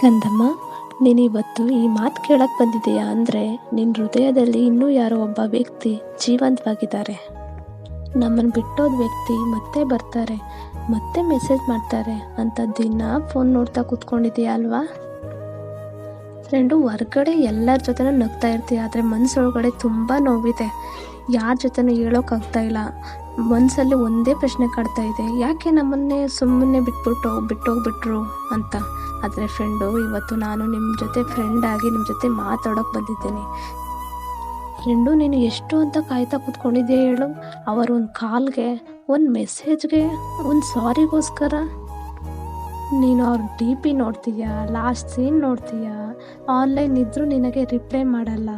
ಕಂದಮ್ಮ, ನೀನಿವತ್ತು ಈ ಮಾತು ಕೇಳಕ್ಕೆ ಬಂದಿದೆಯಾ ಅಂದರೆ ನಿನ್ನ ಹೃದಯದಲ್ಲಿ ಇನ್ನೂ ಯಾರೋ ಒಬ್ಬ ವ್ಯಕ್ತಿ ಜೀವಂತವಾಗಿದ್ದಾರೆ. ನಮ್ಮನ್ನು ಬಿಟ್ಟೋದ ವ್ಯಕ್ತಿ ಮತ್ತೆ ಬರ್ತಾರೆ, ಮತ್ತೆ ಮೆಸೇಜ್ ಮಾಡ್ತಾರೆ ಅಂತ ದಿನ ಫೋನ್ ನೋಡ್ತಾ ಕೂತ್ಕೊಂಡಿದೆಯಾ ಅಲ್ವಾ? ಫ್ರೆಂಡು, ಹೊರ್ಗಡೆ ಎಲ್ಲರ ಜೊತೆನೂ ನಗ್ತಾ ಇರ್ತೀಯ, ಆದರೆ ಮನಸ್ಸೊಳಗಡೆ ತುಂಬ ನೋವಿದೆ. ಯಾರ ಜೊತೆನೂ ಹೇಳೋಕ್ಕಾಗ್ತಾ ಇಲ್ಲ. ಮನಸ್ಸಲ್ಲಿ ಒಂದೇ ಪ್ರಶ್ನೆ ಕಾಡ್ತಾ ಇದೆ, ಯಾಕೆ ನಮ್ಮನ್ನೇ ಸುಮ್ಮನೆ ಬಿಟ್ಟೋಗ್ಬಿಟ್ರು ಅಂತ. ಆದರೆ ಫ್ರೆಂಡು, ಇವತ್ತು ನಾನು ನಿಮ್ಮ ಜೊತೆ ಫ್ರೆಂಡಾಗಿ ನಿಮ್ಮ ಜೊತೆ ಮಾತಾಡೋಕ್ಕೆ ಬಂದಿದ್ದೀನಿ. ಫ್ರೆಂಡು, ನೀನು ಎಷ್ಟು ಅಂತ ಕಾಯ್ತಾ ಕೂತ್ಕೊಂಡಿದ್ದೆ ಹೇಳು? ಅವರ ಒಂದು ಕಾಲ್ಗೆ, ಒಂದು ಮೆಸೇಜ್ಗೆ, ಒಂದು ಸಾರಿಗೋಸ್ಕರ ನೀನು ಅವ್ರ DP ನೋಡ್ತೀಯಾ, ಲಾಸ್ಟ್ ಸೀನ್ ನೋಡ್ತೀಯಾ, ಆನ್ಲೈನ್ ಇದ್ದರೂ ನಿನಗೆ ರಿಪ್ಲೈ ಮಾಡಲ್ಲ.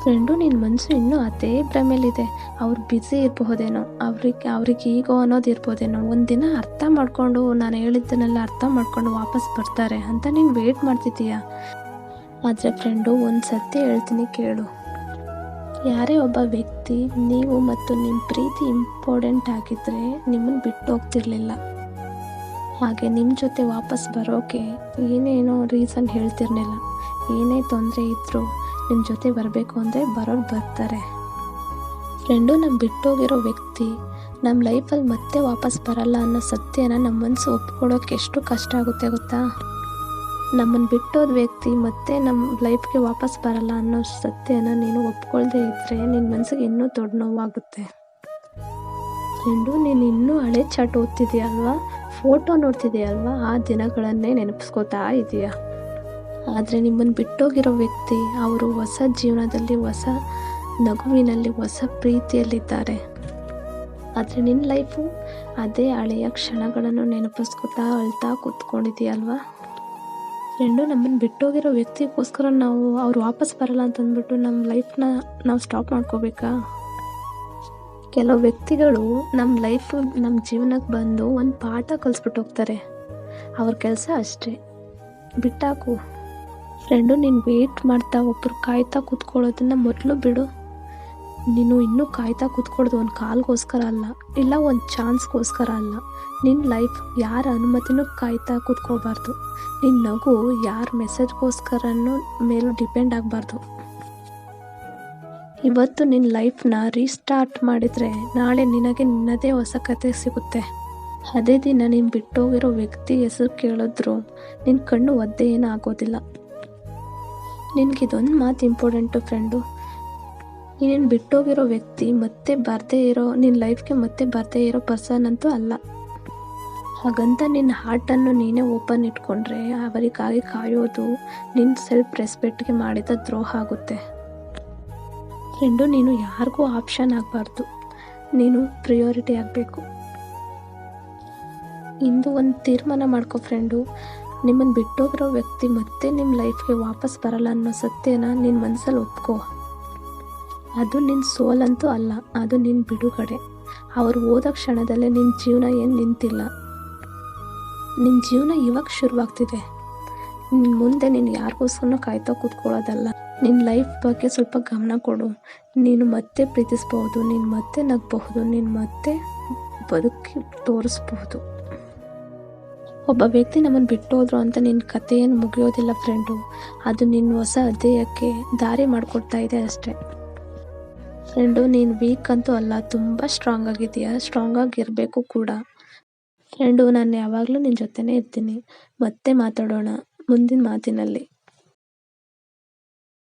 ಫ್ರೆಂಡು, ನಿನ್ನ ಮನಸ್ಸು ಇನ್ನೂ ಅದೇ ಭ್ರಮೆಯಲ್ಲಿದೆ. ಅವ್ರು ಬ್ಯುಸಿ ಇರಬಹುದೇನೋ, ಅವ್ರಿಗೆ ಈಗೋ ಅನ್ನೋದು ಇರ್ಬೋದೇನೋ. ಒಂದಿನ ಅರ್ಥ ಮಾಡಿಕೊಂಡು, ನಾನು ಹೇಳಿದ್ದನ್ನೆಲ್ಲ ಅರ್ಥ ಮಾಡಿಕೊಂಡು ವಾಪಸ್ ಬರ್ತಾರೆ ಅಂತ ನೀನು ವೇಟ್ ಮಾಡ್ತಿದ್ದೀಯ. ಆದರೆ ಫ್ರೆಂಡು, ಒಂದು ಸತ್ಯ ಹೇಳ್ತೀನಿ ಕೇಳು. ಯಾರೇ ಒಬ್ಬ ವ್ಯಕ್ತಿ ನೀವು ಮತ್ತು ನಿಮ್ಮ ಪ್ರೀತಿ ಇಂಪಾರ್ಟೆಂಟ್ ಆಗಿದ್ದರೆ ನಿಮ್ಮನ್ನು ಬಿಟ್ಟು ಹೋಗ್ತಿರ್ಲಿಲ್ಲ. ಹಾಗೆ ನಿಮ್ಮ ಜೊತೆ ವಾಪಸ್ ಬರೋಕ್ಕೆ ಏನೇನೋ ರೀಸನ್ ಹೇಳ್ತಿರ್ಲಿಲ್ಲ. ಏನೇ ತೊಂದರೆ ಇದ್ದರೂ ನಿಮ್ಮ ಜೊತೆ ಬರಬೇಕು ಅಂದರೆ ಬರೋರು ಬರ್ತಾರೆ. ಫ್ರೆಂಡು, ನಮ್ಮ ಬಿಟ್ಟೋಗಿರೋ ವ್ಯಕ್ತಿ ನಮ್ಮ ಲೈಫಲ್ಲಿ ಮತ್ತೆ ವಾಪಸ್ ಬರಲ್ಲ ಅನ್ನೋ ಸತ್ಯನ ನಮ್ಮ ಮನಸ್ಸು ಒಪ್ಕೊಳ್ಳೋಕೆ ಎಷ್ಟು ಕಷ್ಟ ಆಗುತ್ತೆ ಗೊತ್ತಾ? ನಮ್ಮನ್ನು ಬಿಟ್ಟೋದ ವ್ಯಕ್ತಿ ಮತ್ತೆ ನಮ್ಮ ಲೈಫ್ಗೆ ವಾಪಸ್ ಬರಲ್ಲ ಅನ್ನೋ ಸತ್ಯನ ನೀನು ಒಪ್ಕೊಳ್ದೇ ಇದ್ದರೆ ನಿನ್ನ ಮನಸ್ಸಿಗೆ ಇನ್ನೂ ದೊಡ್ಡ ನೋವಾಗುತ್ತೆ. ಫ್ರೆಂಡು, ನೀನು ಇನ್ನೂ ಹಳೆ ಚಾಟ್ ಓದ್ತಿದೆಯಲ್ವಾ, ಫೋಟೋ ನೋಡ್ತಿದೆಯಲ್ವಾ, ಆ ದಿನಗಳನ್ನೇ ನೆನಪಿಸ್ಕೋತಾ ಇದೆಯಾ. ಆದರೆ ನಿಮ್ಮನ್ನು ಬಿಟ್ಟೋಗಿರೋ ವ್ಯಕ್ತಿ ಅವರು ಹೊಸ ಜೀವನದಲ್ಲಿ, ಹೊಸ ನಗುವಿನಲ್ಲಿ, ಹೊಸ ಪ್ರೀತಿಯಲ್ಲಿದ್ದಾರೆ. ಆದರೆ ನಿನ್ನ ಲೈಫು ಅದೇ ಹಳೆಯ ಕ್ಷಣಗಳನ್ನು ನೆನಪಿಸ್ಕೊತಾ ಅಳ್ತಾ ಕೂತ್ಕೊಂಡಿದೆಯಲ್ವಾ. ಫ್ರೆಂಡು, ನಮ್ಮನ್ನು ಬಿಟ್ಟೋಗಿರೋ ವ್ಯಕ್ತಿಗೋಸ್ಕರ ಅವ್ರು ವಾಪಸ್ ಬರಲ್ಲ ಅಂತಂದ್ಬಿಟ್ಟು ನಮ್ಮ ಲೈಫ್ನ ನಾವು ಸ್ಟಾಪ್ ಮಾಡ್ಕೋಬೇಕಾ? ಕೆಲವು ವ್ಯಕ್ತಿಗಳು ನಮ್ಮ ಲೈಫು, ನಮ್ಮ ಜೀವನಕ್ಕೆ ಬಂದು ಒಂದು ಪಾಠ ಕಲಿಸ್ಬಿಟ್ಟು ಹೋಗ್ತಾರೆ. ಅವ್ರ ಕೆಲಸ ಅಷ್ಟೇ, ಬಿಟ್ಟಾಕು. ಫ್ರೆಂಡು, ನೀನು ವೇಟ್ ಮಾಡ್ತಾ ಒಬ್ಬರು ಕಾಯ್ತಾ ಕೂತ್ಕೊಳ್ಳೋದನ್ನು ಮೊದಲು ಬಿಡು. ನೀನು ಇನ್ನೂ ಕಾಯ್ತಾ ಕೂತ್ಕೊಳ್ಳೋದು ಒಂದು ಕಾಲ್ಗೋಸ್ಕರ ಅಲ್ಲ, ಇಲ್ಲ ಒಂದು ಚಾನ್ಸ್ಗೋಸ್ಕರ ಅಲ್ಲ. ನಿನ್ನ ಲೈಫ್ ಯಾರ ಅನುಮತಿನೂ ಕಾಯ್ತಾ ಕೂತ್ಕೋಬಾರ್ದು. ನಿನ್ನ ನಗು ಯಾರ ಮೆಸೇಜ್ಗೋಸ್ಕರನೂ ಮೇಲೂ ಡಿಪೆಂಡ್ ಆಗಬಾರ್ದು. ಇವತ್ತು ನಿನ್ನ ಲೈಫ್ನ ರೀಸ್ಟಾರ್ಟ್ ಮಾಡಿದರೆ ನಾಳೆ ನಿನಗೆ ನಿನ್ನದೇ ಹೊಸ ಕತೆ ಸಿಗುತ್ತೆ. ಅದೇ ದಿನ ನೀನು ಬಿಟ್ಟೋಗಿರೋ ವ್ಯಕ್ತಿ ಹೆಸರು ಕೇಳಿದ್ರು ನಿನ್ನ ಕಣ್ಣು ಒದ್ದೆ ಏನೂ ಆಗೋದಿಲ್ಲ. ನಿನಗಿದೊಂದು ಮಾತು ಇಂಪಾರ್ಟೆಂಟು ಫ್ರೆಂಡು. ನೀನು ಬಿಟ್ಟೋಗಿರೋ ವ್ಯಕ್ತಿ ಮತ್ತೆ ಬರದೇ ಇರೋ, ನಿನ್ನ ಲೈಫ್ಗೆ ಮತ್ತೆ ಬರದೇ ಇರೋ ಪರ್ಸನ್ ಅಂತೂ ಅಲ್ಲ. ಹಾಗಂತ ನಿನ್ನ ಹಾರ್ಟನ್ನು ನೀನೇ ಓಪನ್ ಇಟ್ಕೊಂಡ್ರೆ ಅವರಿಗಾಗಿ ಕಾಯೋದು ನಿನ್ನ ಸೆಲ್ಫ್ ರೆಸ್ಪೆಕ್ಟ್ಗೆ ಮಾಡಿದ ದ್ರೋಹ ಆಗುತ್ತೆ. ಫ್ರೆಂಡು, ನೀನು ಯಾರಿಗೂ ಆಪ್ಷನ್ ಆಗಬಾರ್ದು, ನೀನು ಪ್ರಿಯಾರಿಟಿ ಆಗಬೇಕು. ಇಂದು ಒಂದು ತೀರ್ಮಾನ ಮಾಡ್ಕೊ ಫ್ರೆಂಡು. ನಿಮ್ಮನ್ನು ಬಿಟ್ಟೋಗಿರೋ ವ್ಯಕ್ತಿ ಮತ್ತೆ ನಿಮ್ಮ ಲೈಫ್ಗೆ ವಾಪಸ್ ಬರಲ್ಲ ಅನ್ನೋ ಸತ್ಯನ ನಿನ್ನ ಮನಸ್ಸಲ್ಲಿ ಒಪ್ಕೋ. ಅದು ನಿನ್ನ ಸೋಲಂತೂ ಅಲ್ಲ, ಅದು ನಿನ್ನ ಬಿಡುಗಡೆ. ಅವರು ಹೋದ ಕ್ಷಣದಲ್ಲೇ ನಿನ್ನ ಜೀವನ ಏನು ನಿಂತಿಲ್ಲ. ನಿನ್ನ ಜೀವನ ಇವಾಗ ಶುರುವಾಗ್ತಿದೆ. ಮುಂದೆ ನೀನು ಯಾರಿಗೋಸ್ಕರ ಕಾಯ್ತಾ ಕೂತ್ಕೊಳ್ಳೋದಲ್ಲ. ನಿನ್ನ ಲೈಫ್ ಬಗ್ಗೆ ಸ್ವಲ್ಪ ಗಮನ ಕೊಡು. ನೀನು ಮತ್ತೆ ಪ್ರೀತಿಸ್ಬಹುದು, ನೀನು ಮತ್ತೆ ನಗಬಹುದು, ನೀನು ಮತ್ತೆ ಬದುಕಿ ತೋರಿಸ್ಬಹುದು. ಒಬ್ಬ ವ್ಯಕ್ತಿ ನಮ್ಮನ್ನು ಬಿಟ್ಟೋದ್ರು ಅಂತ ನಿನ್ನ ಕತೆ ಏನು ಮುಗಿಯೋದಿಲ್ಲ ಫ್ರೆಂಡು. ಅದು ನಿನ್ನ ಹೊಸ ಅಧ್ಯಾಯಕ್ಕೆ ದಾರಿ ಮಾಡಿಕೊಡ್ತಾ ಇದೆ ಅಷ್ಟೇ. ಫ್ರೆಂಡು, ನೀನು ವೀಕ್ ಅಂತೂ ಅಲ್ಲ, ತುಂಬ ಸ್ಟ್ರಾಂಗ್ ಆಗಿದೆಯಾ, ಸ್ಟ್ರಾಂಗ್ ಆಗಿರಬೇಕು ಕೂಡ. ಫ್ರೆಂಡು, ನಾನು ಯಾವಾಗಲೂ ನಿನ್ನ ಜೊತೆನೇ ಇರ್ತೀನಿ. ಮತ್ತೆ ಮಾತಾಡೋಣ ಮುಂದಿನ ಮಾತಿನಲ್ಲಿ.